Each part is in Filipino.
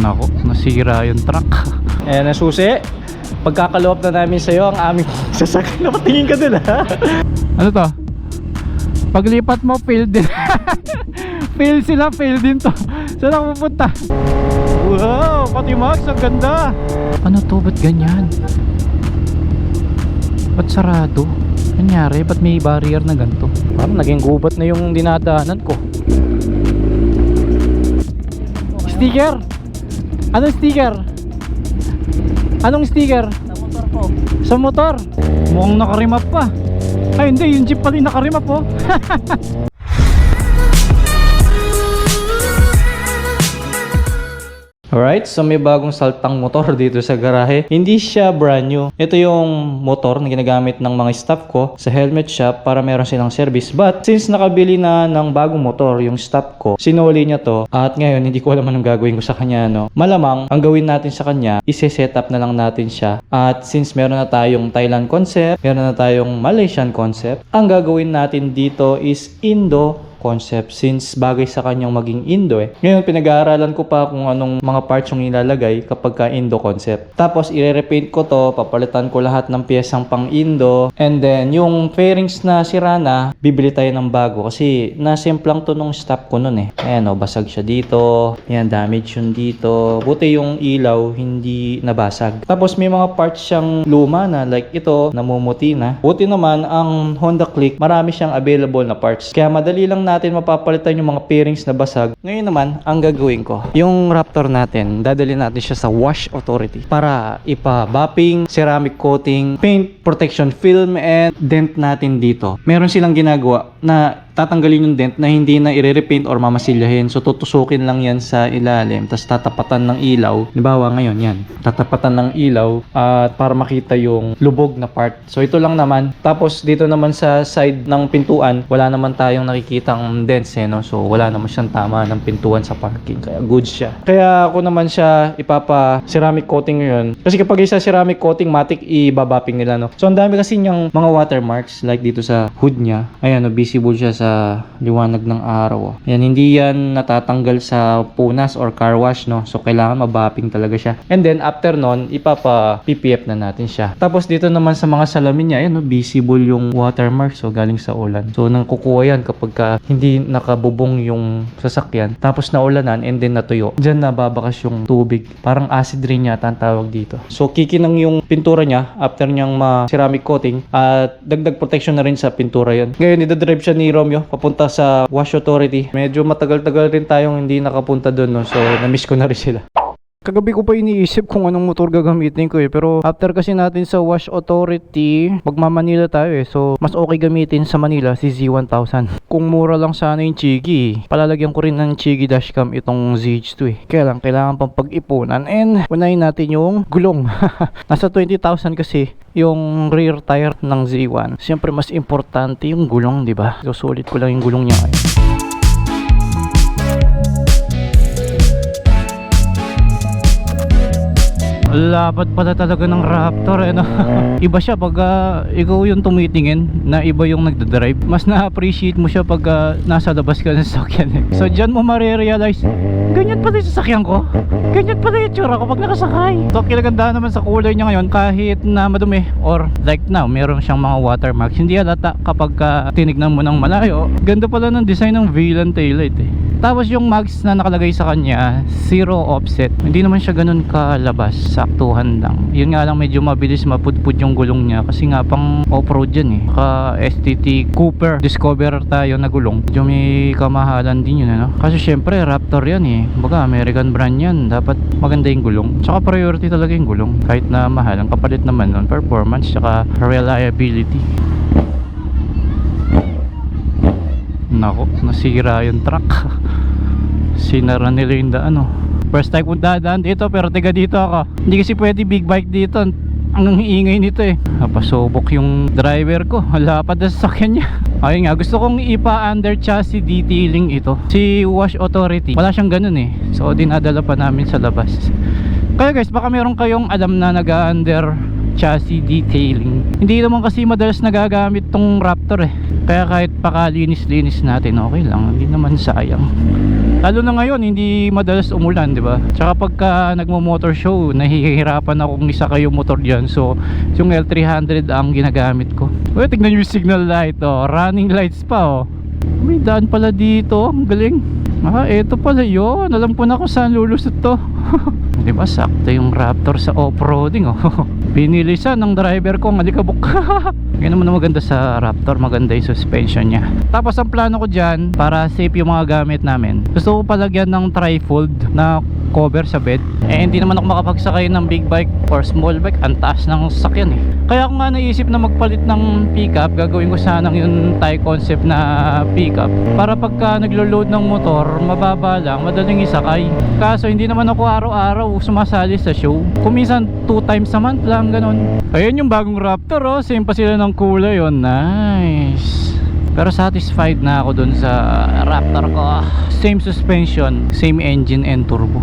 Nako, nasira yung truck. Ayan na susi. Pagkakaloob na namin sa'yo ang aming sasakyan. Napatingin ka dun ha. Ano to? Paglipat mo, fail din. Fail sila, fail din to. Saan ako pupunta? Wow, pati Max, ang ganda. Ano to? Ba't ganyan? Ba't sarado? Nangyari? Ba't may barrier na ganito? Parang naging gubat na yung dinadaanan ko. Sticker? Anong sticker? Anong sticker? Sa motor po. Sa motor? Mukhang nakarimap pa. Ay hindi, yung jeep pala yung nakarimap po. Alright, so may bagong saltang motor dito sa garahe. Hindi siya brand new. Ito yung motor na ginagamit ng mga staff ko sa helmet shop para meron silang service. But since nakabili na ng bagong motor yung staff ko, sinuli niya to at ngayon hindi ko alam anong gagawin ko sa kanya, no. Malamang ang gawin natin sa kanya, ise-set up na lang natin siya. At since meron na tayong Thailand concept, meron na tayong Malaysian concept, ang gagawin natin dito is Indo concept since bagay sa kanyang maging Indo eh. Ngayon pinag-aaralan ko pa kung anong mga parts yung ilalagay kapag ka Indo concept. Tapos i-repaint ko to, papalitan ko lahat ng piyesang pang Indo, and then yung fairings na sira na, bibili tayo ng bago kasi nasimplang to nung stop ko nun eh. Ayan o, basag siya dito. Ayan, damage yun dito. Buti yung ilaw hindi nabasag. Tapos may mga parts siyang luma na like ito, namumuti na. Buti naman ang Honda Click, marami siyang available na parts. Kaya madali lang natin mapapalitan yung mga pairings na basag. Ngayon naman, ang gagawin ko, yung Raptor natin, dadali natin siya sa Wash Authority para ipa-buffing, ceramic coating, paint protection film, and dent natin dito. Meron silang ginagawa na tatanggalin yung dent na hindi na i-repaint or mamasilyahin. So tutusukin lang yan sa ilalim, tapos tatapatan ng ilaw. Halimbawa ngayon yan, tatapatan ng ilaw at para makita yung lubog na part. So ito lang naman. Tapos dito naman sa side ng pintuan, wala naman tayong nakikitang dents eh, no? So wala naman siyang tama ng pintuan sa parking. Kaya good siya. Kaya ako naman siya ipapa ceramic coating ngayon. Kasi kapag isa ceramic coating, matik i-babapping nila, no? So ang dami kasi niyang mga watermarks like dito sa hood niya. Ayan, no, visible siya sa liwanag ng araw. Yan, hindi yan natatanggal sa punas or car wash, no? So kailangan mabapping talaga siya. And then after nun, ipapa-PPF na natin siya. Tapos dito naman sa mga salamin niya, ayan, no, visible yung watermark. So galing sa ulan. So nang kukuha yan kapag hindi nakabubong yung sasakyan. Tapos naulanan and then natuyo. Diyan nababakas yung tubig. Parang acid rain yata ang tawag dito. So kikinang yung pintura niya after niyang ma-ceramic coating at dagdag protection na rin sa pintura yan. Ngayon, idadrive siya ni Romeo papunta sa Wash Authority. Medyo matagal-tagal rin tayong hindi nakapunta doon, no? So na-miss ko na rin sila. Kagabi ko pa iniisip kung anong motor gagamitin ko eh. Pero after kasi natin sa Wash Authority, magma-Manila tayo eh. So mas okay gamitin sa Manila si Z1000. Kung mura lang sana yung Chigi, palalagyan ko rin ng Chigi dashcam itong ZH2 eh. Kaya lang, kailangan pang pag-ipunan. And unahin natin yung gulong. Nasa 20,000 kasi yung rear tire ng Z1. Siyempre mas importante yung gulong, di ba? So sulit ko lang yung gulong niya ngayon. Lapad pala talaga ng Raptor eh, no? Iba siya pag ikaw yung tumitingin na iba yung nagdadrive. Mas na-appreciate mo siya pag nasa labas ka ng sasakyan eh. So dyan mo marirealize, ganyan pala yung sasakyan ko, ganyan pala yung tsura ko pag nakasakay. So kinaganda naman sa kulay niya ngayon, kahit na madumi or like now meron siyang mga watermarks, hindi halata kapag tinignan mo ng malayo. Ganda pala ng design ng Velan taillight eh. Tapos yung mags na nakalagay sa kanya, zero offset. Hindi naman siya ganun kalabas, saktuhan lang. Yun nga lang, medyo mabilis mapudpud yung gulong niya kasi nga pang off-road yan eh. Ka STT Cooper Discover tayo na gulong. Medyo may kamahalan din yun, ano? Kasi syempre Raptor yan eh. Baga American brand yan, dapat maganda yung gulong. Tsaka priority talaga yung gulong. Kahit na mahal, ang kapalit naman nun, performance tsaka reliability. Nako, nasira yung truck. Sinara nila yung daan, oh. First time kong dadaan dito pero tiga dito ako. Hindi kasi pwede big bike dito. Ang ingay nito eh. Napasubok yung driver ko. Lapad na sa sasakyan niya. Ayun nga, gusto kong ipa-under chassis detailing ito. Si Wash Authority, wala siyang ganun eh. So dinadala pa namin sa labas. Kaya guys, baka meron kayong alam na nag-under chassis detailing. Hindi naman kasi madalas nagagamit tong Raptor eh, kaya kahit pakalinis-linis natin okay lang, hindi naman sayang. Lalo na ngayon, hindi madalas umulan, di ba? Tsaka pagka nagmo-motor show, nahihirapan akong isakay yung motor dyan. So, yung L300 ang ginagamit ko. Uy, tignan nyo yung signal light, oh. Running lights pa, oh. May daan pala dito, ang galing. Eto pala yun. Alam ko na kung saan lulusot to. Di ba, sakto yung Raptor sa off-roading, oh. Pinilisan ng driver ko, malikabok. Yan naman na maganda sa Raptor, maganda yung suspension niya. Tapos ang plano ko dyan, para safe yung mga gamit namin, gusto ko palagyan ng trifold na cover sa bed. Hindi naman ako makapagsakay ng big bike or small bike, ang taas ng sasakyan eh. Kaya ako nga naisip na magpalit ng pickup, gagawin ko sanang yung Thai concept na pickup, para pagka naglo-load ng motor, mababa lang, madaling isakay. Kaso hindi naman ako araw-araw sumasali sa show. Kuminsan 2 times a month lang, ganun. Ayun yung bagong Raptor, oh. Same pa sila ng kulay, oh. Nice. Pero satisfied na ako dun sa Raptor ko. Same suspension, same engine and turbo.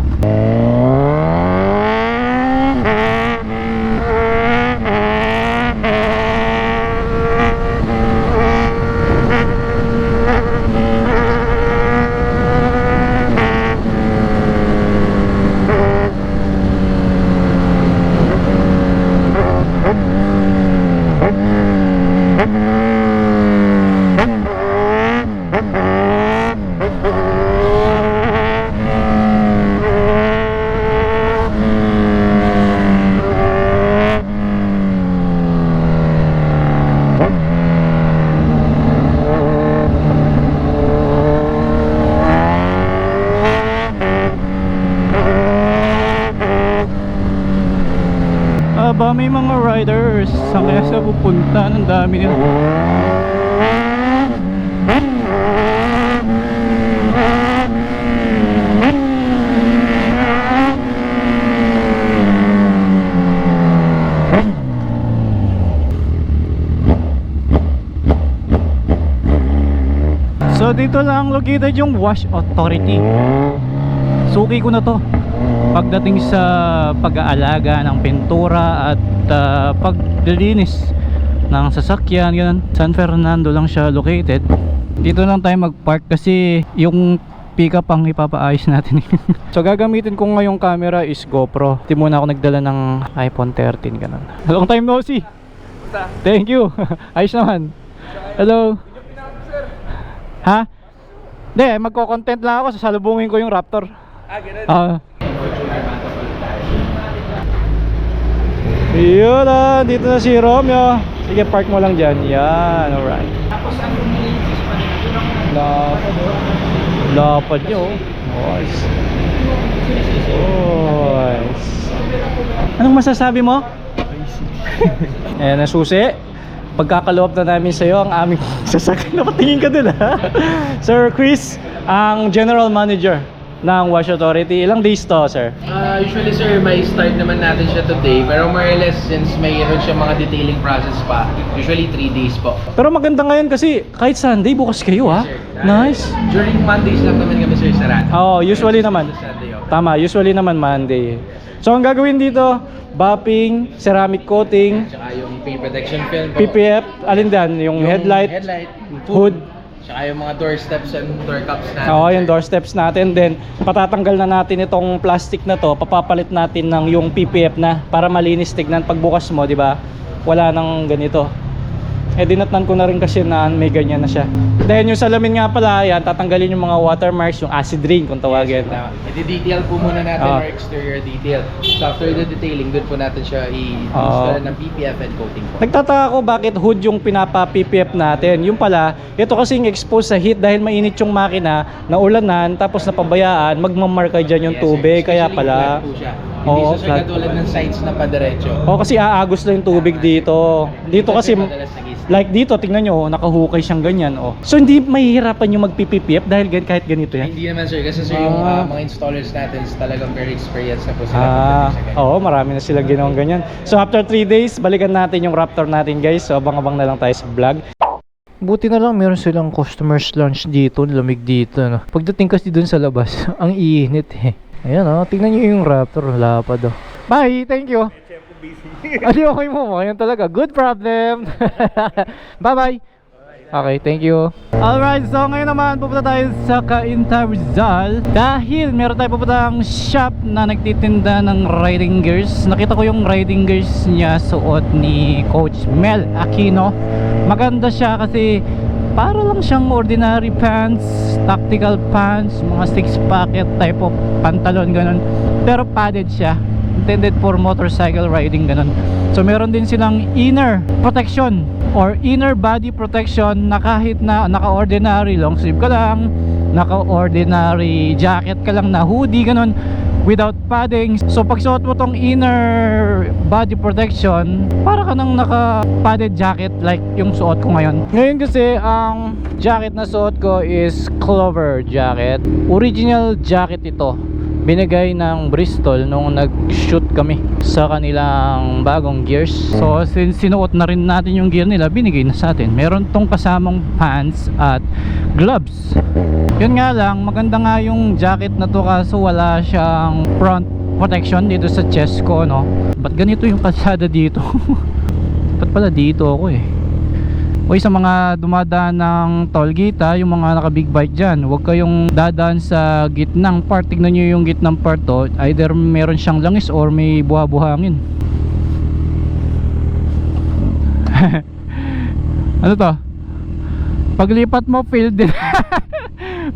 Ba may mga riders saan kaya sa pupunta, ng dami nila. So dito lang located yung Wash Authority. Suki ko na to pagdating sa pag-aalaga ng pintura at paglilinis ng sasakyan, ganun. San Fernando lang siya located. Dito lang tayo mag-park kasi yung pickup ang ipapaayos natin. So gagamitin ko ngayong camera is GoPro. Di muna ako nagdala ng iPhone 13, ganun. Long time no see. Thank you. Ayos naman. Hello. Ha? Hindi, magko-content lang ako, sasalubungin ko yung Raptor. Ganun. Yun na, dito na si Romeo. Sige, park mo lang dyan. Yan, alright. Lapad nyo. Nice. Nice. Anong masasabi mo? Ayan, nasusi. Pagkakaloob na namin sa'yo ang aming sasakyan. Napatingin ka dun, ha? Sir Chris, ang General Manager ng Wash Authority. Ilang days to, sir? Usually, sir, may start naman natin siya today. Pero more or less, since mayroon siya mga detailing process pa, usually 3 days po. Pero maganda ngayon kasi kahit Sunday, bukas kayo, ha? Sir, Nice. During Mondays lang naman kami, sir, sarado. Oo, usually naman. Sunday, okay. Tama, usually naman Monday. So, ang gagawin dito, buffing, ceramic coating, Tsaka yung paint protection film po. PPF, alin dan? Yung headlight, hood. Tsaka yung mga door steps and door cups natin. Oo, yung sir. door steps natin. Then, patatanggal na natin itong plastic na to. Papapalit natin ng yung PPF na para malinis tignan. Pagbukas mo, di ba? Wala nang ganito. Dinatnan ko na rin kasi na may ganyan na siya. Then yung salamin nga pala, yan, tatanggalin yung mga watermarks, yung acid rain kung tawagin. I-detail po muna natin our exterior detail. So after the detailing, doon po natin siya i-install ng PPF and coating po. Nagtataka ko bakit hood yung pinapa-PPF natin. Yung pala, ito kasing exposed sa heat dahil mainit yung makina, naulanan, tapos napabayaan, magmamarka dyan yung tubig. Kaya pala. Hindi siya katulad ng sides na padiretso. Kasi aagos lang yung tubig dito. Dito kasi, like dito, tingnan nyo, nakahukay siyang ganyan. So hindi mahihirapan yung mag-PPF dahil kahit ganito yan? Hindi naman, sir, kasi sir, yung mga installers natin talagang very experienced na po sila. Oo, marami na sila ginawang ganyan. So after 3 days, balikan natin yung Raptor natin, guys. So abang-abang na lang tayo sa vlog. Buti na lang meron silang customers lunch dito, lamig dito, no? Pagdating kasi dun sa labas, ang iinit eh. Ayan, tingnan nyo yung Raptor, lapad. Bye, thank you. busy. Ay, okay mo. Yan talaga. Good problem. Bye-bye. Okay, thank you. Alright, so ngayon naman pupunta tayo sa Cainta Rizal dahil meron tayo pupuntang shop na nagtitinda ng riding gears. Nakita ko yung riding gears niya suot ni Coach Mel Aquino. Maganda siya kasi para lang siyang ordinary pants, tactical pants, mga 6-pocket type of pantalon, ganun. Pero padded siya, intended for motorcycle riding, ganun. So meron din silang inner protection or inner body protection na kahit na naka-ordinary long sleeve ka lang, naka-ordinary jacket ka lang na hoodie, ganun, without padding. So pag suot mo tong inner body protection, para ka nang naka-padded jacket like yung suot ko ngayon. Ngayon kasi ang jacket na suot ko is Clover jacket. Original jacket ito. Binigay ng Bristol nung nag-shoot kami sa kanilang bagong gears. So since sinuot na rin natin yung gear nila, binigay na sa atin. Meron tong kasamang pants at gloves. Yun nga lang, maganda nga yung jacket na to kaso wala siyang front protection dito sa chest ko, no? Ba't ganito yung kalsada dito? Ba't pala dito ako eh? Uy, sa mga dumadaan ng tollgate, yung mga naka big bike dyan, huwag kayong dadaan sa gitnang part. Tignan nyo yung gitnang part to, either meron siyang langis or may buha-buhangin. Ano to? Paglipat mo, fail din.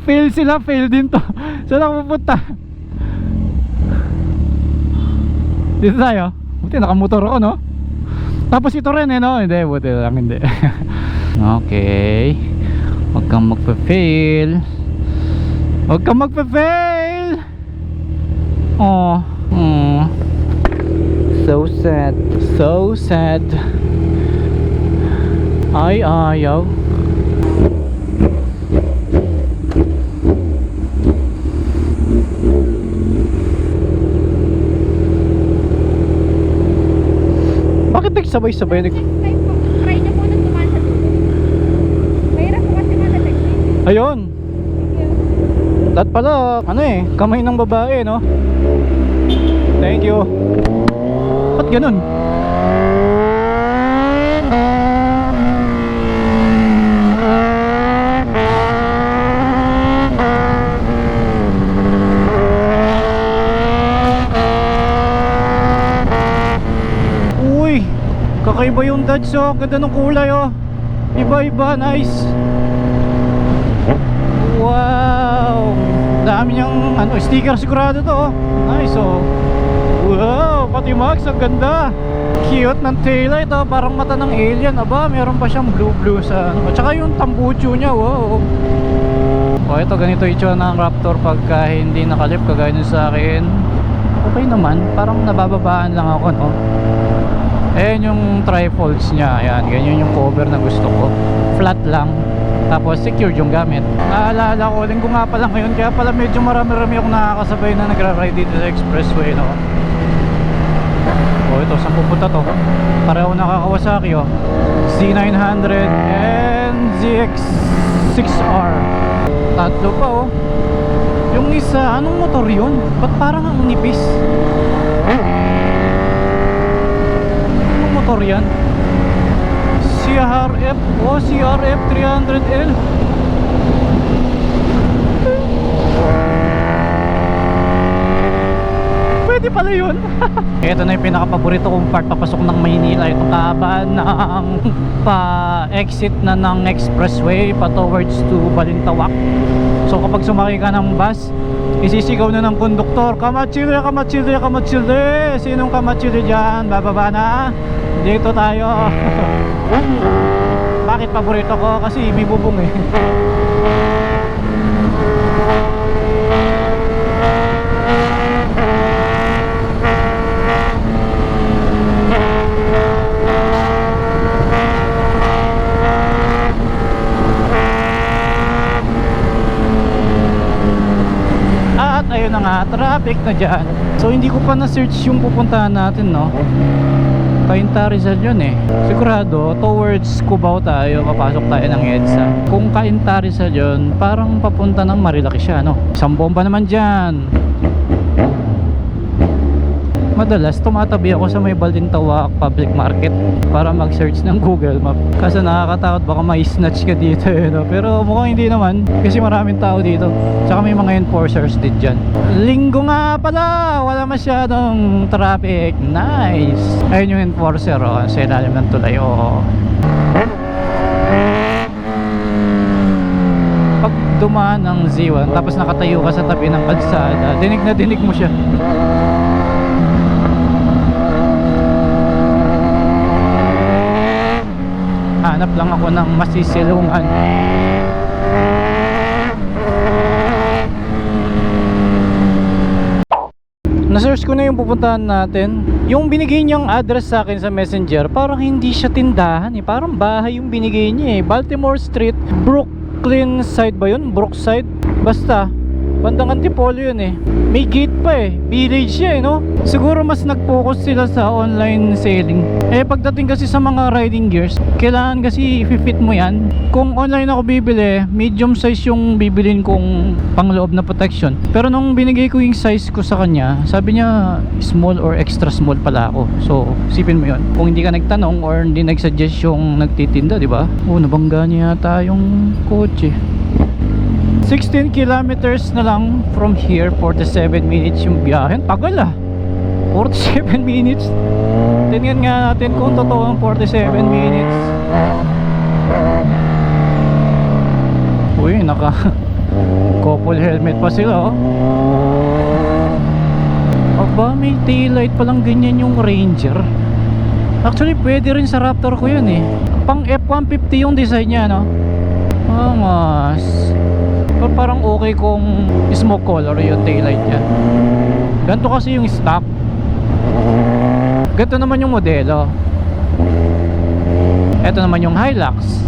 Fail sila, fail din to. Saan ako pupunta? Dito tayo. Buti nakamotor ako, no? Tapos ito rin eh, no? Hindi, buti lang, hindi. Okay. Huwag kang magpa-fail. Huwag kang magpa-fail. Oh. So sad. So sad. Ay, ayaw. Bakit nagsabay-sabay? Try niyo po nang dumaan sa dulo. Mahirap po kasi madalag. Ayun. Dat pala, ano eh, kamay ng babae, no? Thank you. Ba't ganun? Uy, kakaiba yung Dodge, oh. Ganda ng kulay, oh. Iba-iba, nice. Wow, dami niyang ano, sticker sigurado to, oh. Nice, oh. Wow, pati Max, ang ganda. Cute ng taillight, oh. Parang mata ng alien. Aba, meron pa siyang blue sa ano. At saka yung tambucho niya, wow. Oh, ito ganito itsura ng Raptor pagka hindi nakalip kagaya nun sa akin. Okay naman, parang nabababaan lang ako, no. Ayan yung trifolds niya. Ayan, ganyan yung cover na gusto ko. Flat lang. Tapos secured yung gamit. Naalala ko, linggo nga pala ngayon. Kaya pala medyo marami-rami akong nakakasabay na nagra-ride dito sa expressway, no? Oh, ito, saan pupunta to? Pareho na Kawasaki, oh. Z900 and ZX6R. Tatlo pa, oh. Yung isa, anong motor yun? Ba't parang ang nipis? Anong motor yan? CRF, oh, CRF 300L. Pwede pala yun. Ito na yung pinaka-paborito kong part papasok ng Maynila. Itong kahabaan ng pa-exit na ng expressway pa towards to Balintawak. So kapag sumakay ka ng bus, isisigaw na ng konduktor, "Kamachile, kamachile, kamachile." Sinong kamachile dyan? Bababa na. Dito tayo. Bakit paborito ko? Kasi may bubong eh. At ayun na nga, traffic na dyan. So hindi ko pa na-search yung pupuntahan natin, no? Cainta Rizal yun eh. Sigurado towards Cubao tayo, papasok tayo ng EDSA. Kung Cainta Rizal yun, parang papunta ng Marilaki siya, no? Isang bomba naman dyan. Madalas tumatabi ako sa may Balintawak Public Market para mag-search ng Google Map. Kasi nakakatakot baka ma-snatch ka dito no? Pero mukhang hindi naman kasi maraming tao dito. Tsaka may mga enforcers din dyan. Linggo nga pala, wala masyadong traffic. Nice. Ayun yung enforcer sa ilalim ng tulay. Pag dumaan ng Z1 tapos nakatayo ka sa tabi ng kalsada, dinig na dinig mo siya. Hanap lang ako ng masisilungan. Na-search ko na yung pupuntahan natin. Yung binigay niyang address sa akin sa Messenger, parang hindi siya tindahan parang bahay yung binigay niya Baltimore Street, Brooklyn side ba yun? Brookside? Basta bandang Antipolo yun may gate pa village siya no? Siguro mas nag-focus sila sa online selling. Pagdating kasi sa mga riding gears, kailangan kasi i-fit mo yan. Kung online ako bibili, medium size yung bibilin kong pangloob na protection. Pero nung binigay ko yung size ko sa kanya, sabi niya small or extra small pala ako. So sipin mo yun. Kung hindi ka nagtanong or hindi nagsuggest yung nagtitinda, di ba? Nabangga niya yata yung kotse. 16 kilometers na lang from here, 47 minutes yung biyahe. Tagal 47 minutes. Tingnan nga natin kung totoo ang 47 minutes. Uy, naka couple helmet pa sila Aba, may taillight palang ganyan yung Ranger. Actually, pwede rin sa Raptor ko yun Pang F-150 yung design niya mas pero parang okay kung smoke color yung taillight niya. Ganito kasi yung stock. Ganito naman yung modelo. Ito naman yung Hilux.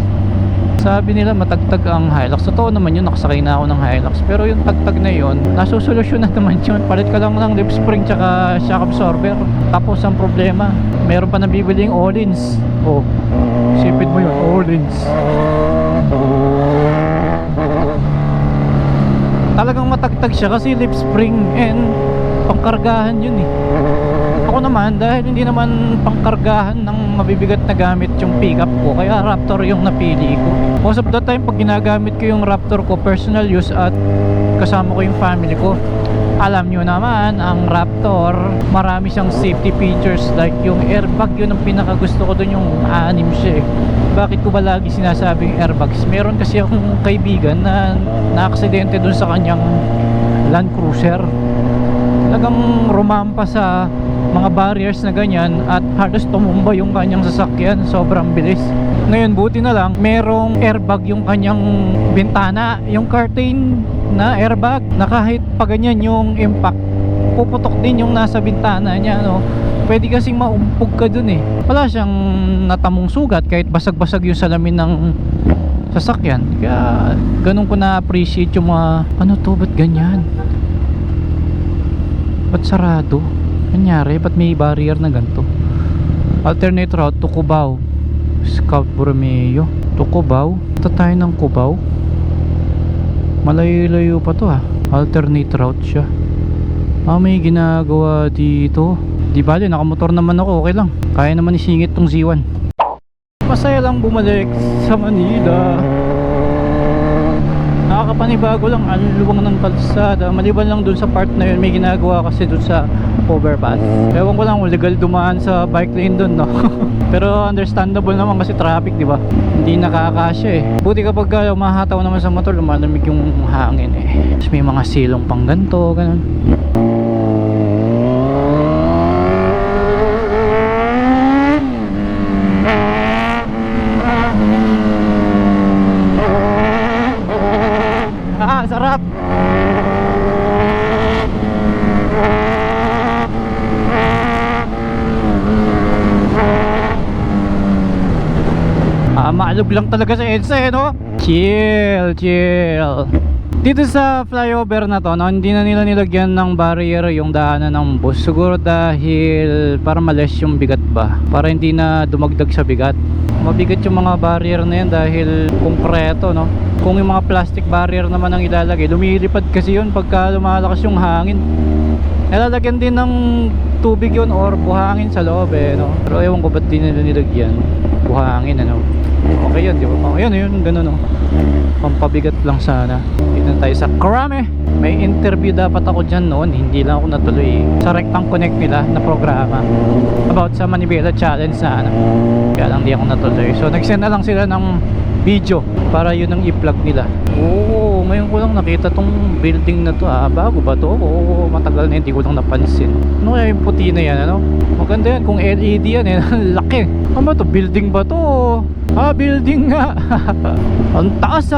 Sabi nila matagtag ang Hilux. Totoo naman yun, nakasakay na ako ng Hilux. Pero yung tagtag na yun, nasusolusyon na naman yun. Palit ka lang ng lip spring tsaka shock absorber. Tapos ang problema, meron pa nabibiling Öhlins. Sipid mo yun, Öhlins. Talagang matagtag siya kasi lip spring and pangkargahan yun Ako naman, dahil hindi naman pangkargahan ng mabibigat na gamit yung pickup ko, kaya Raptor yung napili ko. Most of the time pag ginagamit ko yung Raptor ko, personal use at kasama ko yung family ko. Alam nyo naman, ang Raptor marami siyang safety features like yung airbag. Yun ang pinakagusto ko dun, yung 6 siya Bakit ko ba lagi sinasabing airbags? Meron kasi akong kaibigan na na-aksidente dun sa kanyang Land Cruiser. Talagang rumampa sa mga barriers na ganyan at halos tumumba yung kanyang sasakyan. Sobrang bilis. Ngayon buti na lang merong airbag yung kanyang bintana, yung curtain na airbag, na kahit pa ganyan yung impact, puputok din yung nasa bintana niya Pwede kasing maumpog ka dun Wala siyang natamong sugat kahit basag-basag yung salamin ng sasakyan. Kaya ganun ko na-appreciate yung mga ba't ganyan? Ba't sarado? Nangyari? Ba't may barrier na ganito? Alternate route to Cubao, Scout Borromeo to Cubao. Punta tayo ng Cubao. Malayo-layo pa to Alternate route siya. May ginagawa dito. Di bale, nakamotor naman ako, okay lang. Kaya naman isingit tong Z1. Masaya lang bumalik sa Manila. Nakakapanibago lang ang luwang ng kalsada. Maliban lang dun sa part na yun, may ginagawa kasi dun sa overpass. Ewan ko lang kung legal dumaan sa bike lane dun Pero understandable naman kasi traffic, di ba? Hindi nakakasya Buti kapag umahataw naman sa motor, lumalamig yung hangin Tapos may mga silong pang ganito, ganun. Sarap. Maalog lang talaga sa EDSA no? Chill. Dito sa flyover na to, no, hindi na nila nilagyan ng barrier yung daanan ng bus. Siguro dahil para males yung bigat ba, para hindi na dumagdag sa bigat. Mabigat yung mga barrier na yan dahil konkreto, no. Kung yung mga plastic barrier naman ang ilalagay, lumilipad kasi yun pagka lumalakas yung hangin. Lalagyan din ng tubig yun or buhangin sa loob eh, no. Pero ewan ko ba't di nila nilagyan buhangin, ano. Okay yun, di ba? Oh, yun, ganun, no. Pampabigat lang sana. Dito tayo sa Krame. May interview dapat ako dyan noon, hindi lang ako natuloy. Sa Rectang Connect nila na programa about sa Manibela Challenge sana. Kaya lang di ako natuloy. So nagsend na lang sila ng video para yun ang i-plug nila. Oo, ngayon ko lang nakita tong building na to. Bago ba to? Oo, matagal na hindi ko lang napansin. Ano kaya yung puti na yan, ano? Maganda yan kung LED yan eh. Laki. Ano ba to? Building ba to? Building nga. Ang taas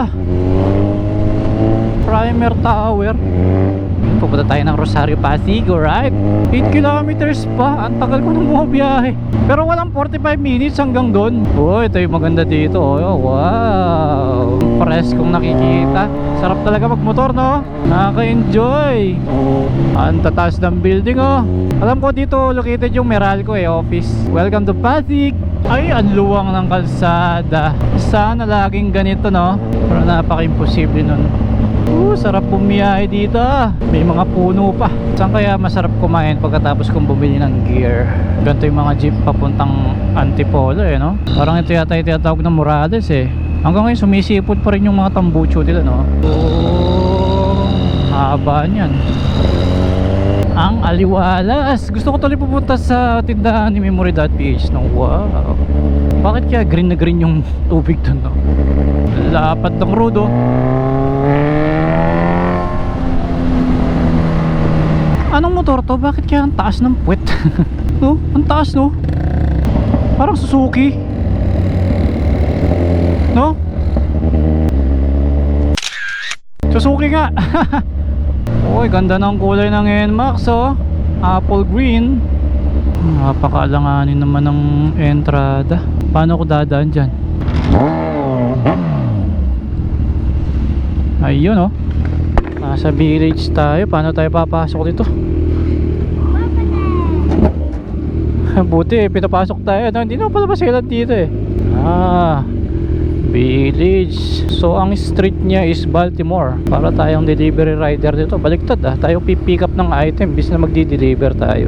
Primer Tower. Pupunta tayo ng Rosario Pasig, alright? 8 kilometers pa. Ang tagal ko nang bumabiyahe. Pero walang 45 minutes hanggang doon. Oh, ito yung maganda dito. Oh, wow. Preskong nakikita. Sarap talaga magmotor, no? Nakaka-enjoy. Ang tataas ng building, oh. Alam ko dito located yung Meralco office. Welcome to Pasig. Ay, ang luwang ng kalsada. Sana laging ganito, no? Pero napaka-imposible nun. Sarap bumiyahe dito. May mga puno pa. Saan kaya masarap kumain pagkatapos kong bumili ng gear? Ganito yung mga jeep papuntang Antipolo no? Parang ito yata yung tinatawag ng Morales Hanggang ngayon sumisipot pa rin yung mga tambucho nila, no? Haba niyan. Ang aliwalas. Gusto ko tuloy pupunta sa tindahan ni Memory.ph no? Wow. Bakit kaya green na green yung tubig dun, no? Lapad ng road, Anong motor to? Bakit kaya ang taas ng puwet? No? Ang taas, no? Parang Suzuki. No? Suzuki nga. Uy, ganda ng kulay ng NMAX, Apple green. Napakaalanganin naman ng entrada. Paano ko dadaan dyan? Ayun, nasa village tayo. Paano tayo papasok dito? Buti pinapasok tayo, no? Hindi na pala pasilan dito village. So ang street niya is Baltimore. Para tayong delivery rider dito. Baliktad tayo pipick up ng item bis na magdi-deliver tayo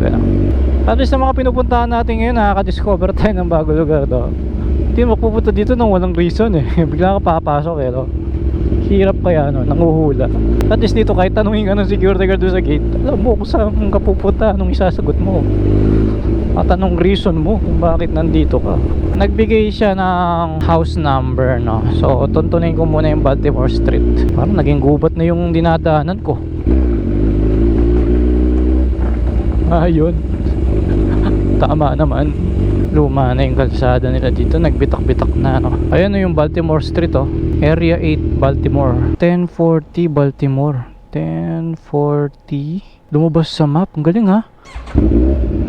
At least na mga pinupuntahan natin ngayon, nakaka-discover tayo ng bago lugar Hindi mapupunta dito nang walang reason Bigla ka papasok no? Hirap kaya nanguhula. At least dito kahit tanungin ka ng security guard doon sa gate, alam mo kung saan ka pupunta, anong isasagot mo at anong reason mo kung bakit nandito ka. Nagbigay siya ng house number So tuntunin ko muna yung Baltimore Street. Parang naging gubat na yung dinadaanan ko. Ayun. Tama naman. Luma na yung kalsada nila dito. Nagbitak-bitak na Ayan yung Baltimore Street Area 8 Baltimore. 1040 Baltimore. 1040. Lumabas sa map. Ang galing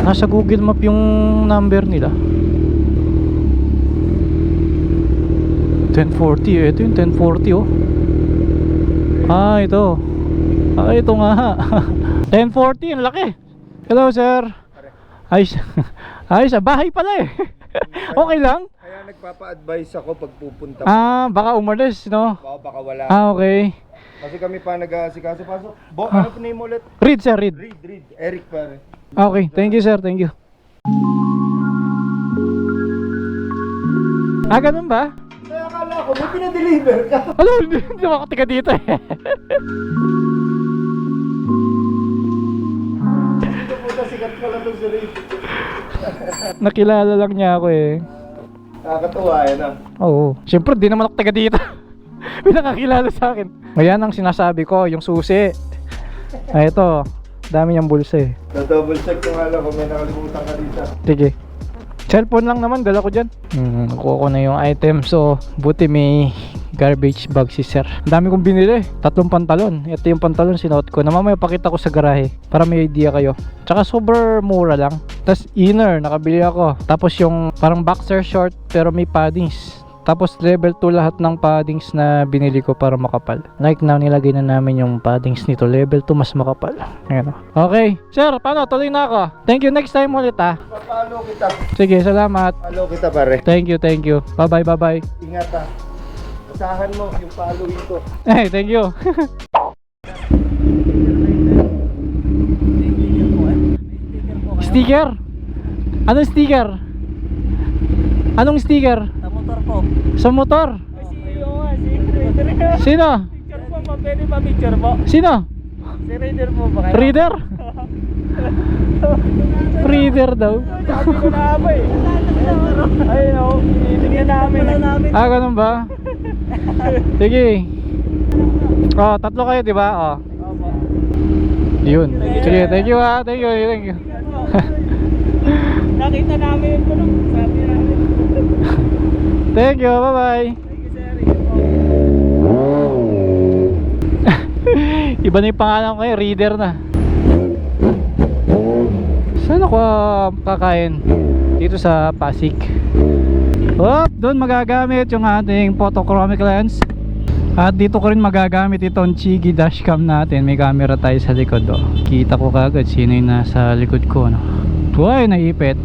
Nasa Google Map yung number nila. 1040. Ito yung 1040 Ito. Ito nga 1040. Ang laki. Hello sir. Ayos. Ayos bahay pala Okay lang. Kaya nagpapa-advise ako pag pupunta. Baka umalis, no? Baka wala. Okay. Kasi kami pa nag-aasikaso. Pasok. Ano po name ulit? Read, sir, read. Read. Eric pare. Okay, thank you, sir, thank you. Ganun ba? Kaya akala ko, may pinadeliver ka. Ano, hindi makatika dito Dito po sa sikat ko lang itong si Rick. Nakilala lang niya ako Nakakatuwa Oo, siyempre di naman ako taga dito. May nakakilala sa akin. Ayan ang sinasabi ko, yung susi. Ito, dami niyang bulsa Na-double check ko nga lang kung may nakalimutan ka dito. Sige. Cellphone lang naman, dala ko dyan. Nakuha ko na yung item. So, buti may garbage bag si sir. Ang dami kong binili. 3 pantalon. Ito yung pantalon sinuot ko. Na mamaya pakita ko sa garahe para may idea kayo. Tsaka super mura lang. Tapos inner, nakabili ako. Tapos yung parang boxer short pero may paddings. Tapos level 2 lahat ng paddings na binili ko para makapal. Like now, nilagay na namin yung paddings nito. Level 2 mas makapal. Ayan o. Okay. Sir, paano? Tuloy na ako. Thank you. Next time ulit ah. Papalo kita. Sige, salamat. Palo kita pare. Thank you, thank you. Bye-bye, bye-bye. Ingat ha. Asahan mo yung following ko. Hey, thank you. Sticker? Anong sticker? Anong sticker? Sa motor po. Sa motor? Sino? Picture po, pwede pa picture po. Sino? Si Raider po ba kayo? Reader? Reader daw. Sabi ko na ako eh. Ayun o, binibigyan namin. Ah, ganun ba? Sige. Oh, tatlo kayo, di ba? Oh. Yun. Sige, thank you ha. Thank you, thank you. Nakita namin yung tulong. Sabi namin. Thank you, bye-bye. Iba na yung pangalan ko ngayon, Reader na. Saan ako kakain? Dito sa Pasig. Oh, doon magagamit yung ating photochromic lens. At dito ko rin magagamit itong Chigi dashcam natin. May camera tayo sa likod oh. Kita ko kagad sino yung nasa likod ko no? Uy, naipit.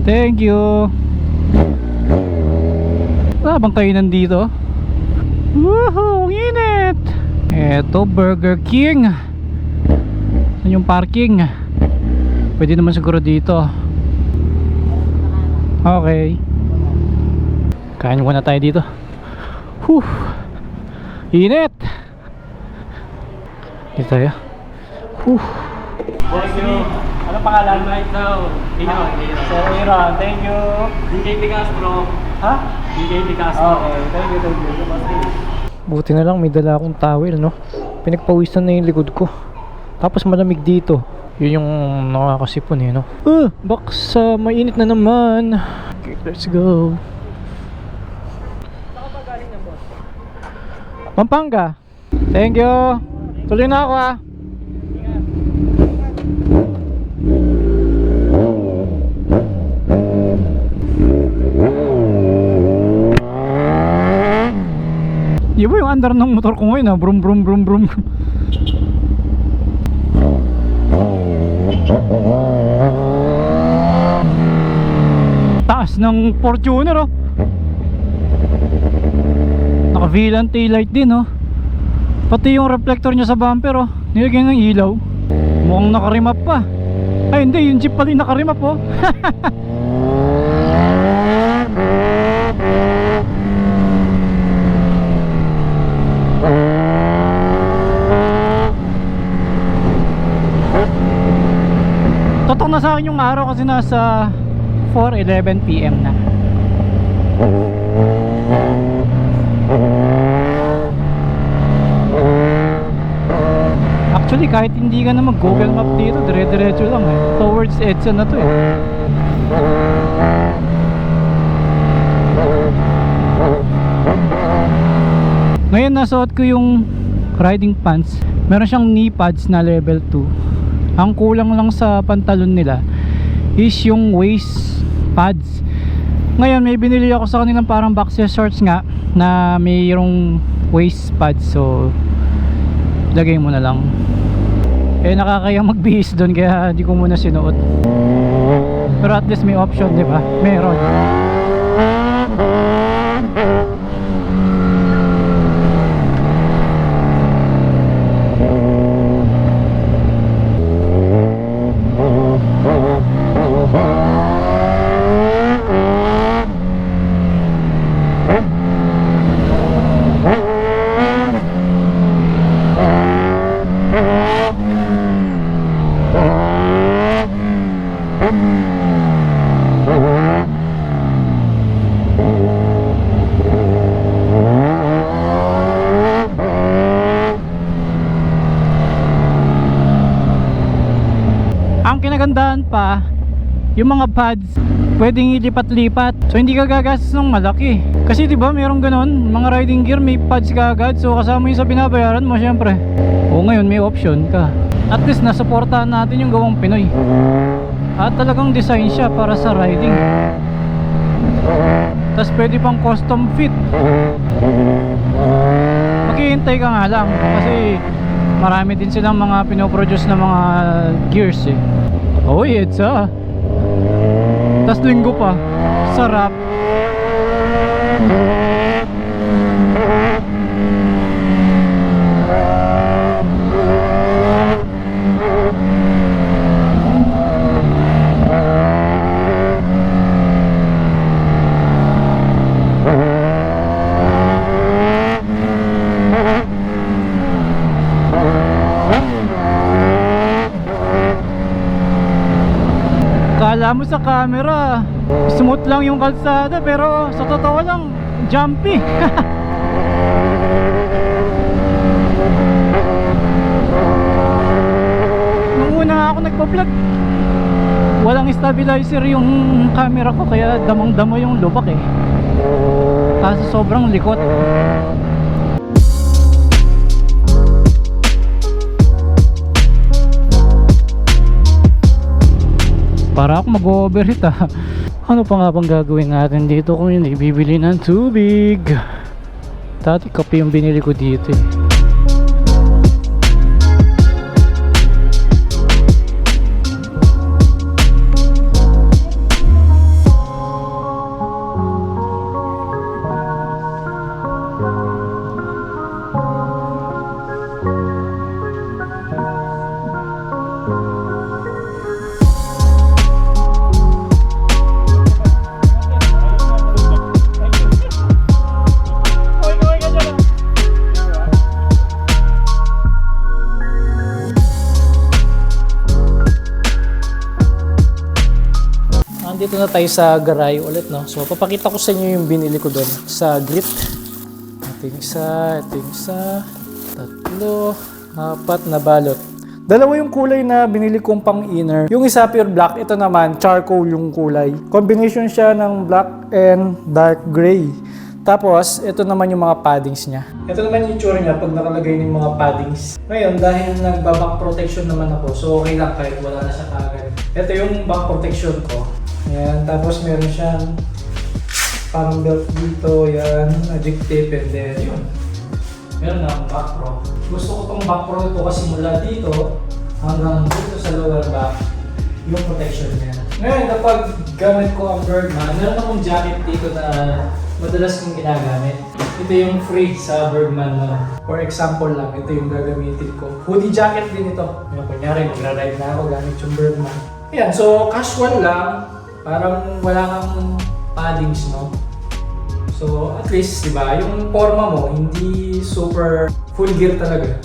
Thank you. Wala bang kainan dito? Woohoo, ang init. Eto, Burger King. Saan yung parking? Pwede naman siguro dito. Okay. Kain muna tayo dito. Whew. Init. Dito tayo. Whew. Thank you. Ano pangalan? Right now. Sir Aaron, thank you. DJP Castro. Ha? DJP Castro. Okay, thank you, thank you. Buti na lang may dala akong towel, no? Pinagpawisan na yung likod ko. Tapos malamig dito. Yun yung nakakasipon eh, no? Box, mainit na naman. Okay, let's go. Pampanga. Thank you. Tuloy na ako ah. Di ba yung andar ng motor ko ngayon ah? Brum brum brum brum. Taas ng Fortuner oh. Naka VLAN taillight din oh. Pati yung reflector niya sa bumper oh. Nilagyan ng ilaw. Mukhang nakarimap pa. Ay hindi, yung jeep pala yung nakarimap oh. Totok na sa akin yung araw kasi nasa 4:11 PM na. Actually kahit hindi ka na mag Google Map dito, dire-diretso lang eh. Towards EDSA na to eh. Ngayon nasuot ko yung riding pants. Meron siyang knee pads na level 2. Ang kulang lang sa pantalon nila is yung waist pads. Ngayon may binili ako sa kanilang parang boxer shorts nga na mayroong waist pads. So lagay mo na lang. Eh nakakaya magbihis doon kaya di ko muna sinuot. Pero at least may option, di ba? Meron. Ang kinagandaan pa, yung mga pads pwedeng ilipat-lipat, so hindi ka gagastos ng malaki. Kasi diba mayroong ganon, mga riding gear may pads ka agad, so kasama yung sa binabayaran mo syempre. O ngayon may option ka. At least nasuportahan natin yung gawang Pinoy. At talagang design siya para sa riding. Tapos pwede pang custom fit. Maghihintay ka nga lang kasi marami din silang mga pinoproduce na mga gears eh. Oy, EDSA. Tas linggo pa. Sarap. Kala mo sa camera smooth lang yung kalsada, pero sa totoo lang jumpy. Nung una nga ako nagpa-vlog, walang stabilizer yung camera ko, kaya damang-damo yung lubak eh. Kaso sobrang likot. Para ako mag-overheat ah. Ano pa nga bang gagawin natin dito kung hindi bibili ng tubig? Dati kape yung binili ko dito eh. Dito na tayo sa Garay ulit, no? So, papakita ko sa inyo yung binili ko doon sa Grit. Ito yung isa, tatlo, apat na balot. Dalawa yung kulay na binili kong pang inner. Yung isa pure black, ito naman charcoal yung kulay. Combination siya ng black and dark gray. Tapos, ito naman yung mga paddings niya. Ito naman yung itsura niya pag nakalagay ng mga paddings. Ngayon, dahil nagba-back protection naman ako, so okay lang kahit wala na siya kagad. Ito yung back protection ko. Ayan, tapos meron siyang pang belt dito, yan, adjective, and then yun. Meron na back pro. Gusto ko tong back pro ito kasi mula dito hanggang dito sa lower back yung protection niya. Ngayon, kapag gamit ko ang Bergman, meron akong jacket dito na madalas kong ginagamit. Ito yung free sa Bergman na, for example lang, ito yung gagamitin ko. Hoodie jacket din ito. Ngayon, kunyari, magra-ride na ako gamit yung Bergman. Ayan, so casual lang. Parang wala kang paddings, no? So, at least, di ba, yung forma mo, hindi super full gear talaga.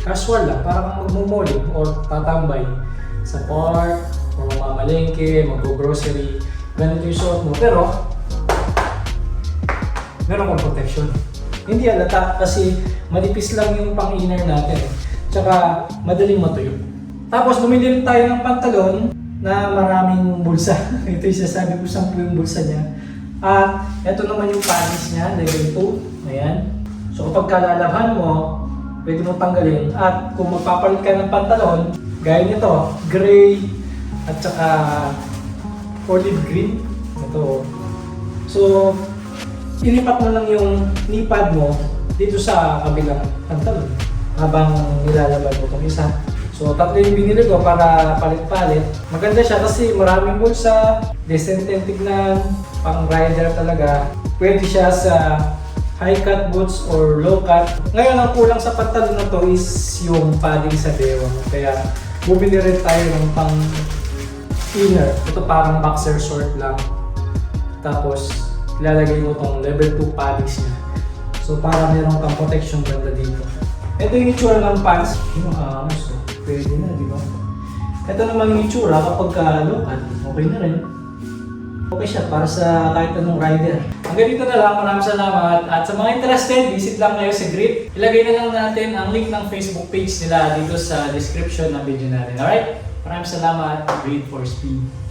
Casual lang, parang magmumuling or tatambay sa park, or mamalengke, mag-grocery. Ganito yung suot mo. Pero, meron kang protection. Hindi halata kasi manipis lang yung pang-inner natin. Tsaka, madaling matuyo. Tapos, bumili rin tayo ng pantalon na maraming bulsa. Ito yung sasabi ko, 10 yung bulsa niya. At ito naman yung paddings niya, level 2. Ayan. So kapag kalalabhan mo, pwede mo tanggalin. At kung magpapalit ka ng pantalon, gaya nito, gray at saka olive green. Ito. So, ilipat mo lang yung knee pad mo dito sa kabilang pantalon habang nilalaban mo itong isa. So, tatlo yung binili ko para palit-palit. Maganda siya kasi maraming bulsa, decent yung tignan, pang rider talaga. Pwede siya sa high cut boots or low cut. Ngayon, ang kulang sa pantalon na to is yung padding sa dewa. Kaya, bumili rin tayo ng pang inner. Ito parang boxer short lang. Tapos, ilalagay mo tong level 2 paddings niya. So, para meron kang protection banda dito. Ito yung itsura ng pants. Yung amos, pwede na, di ba? Ito naman yung itsura kapag local, okay na rin. Okay siya para sa kahit anong rider. Hanggang dito na lang, maraming salamat. At sa mga interested, visit lang kayo sa Grit. Ilagay na lang natin ang link ng Facebook page nila dito sa description ng video natin. Alright? Maraming salamat. Grit for Speed.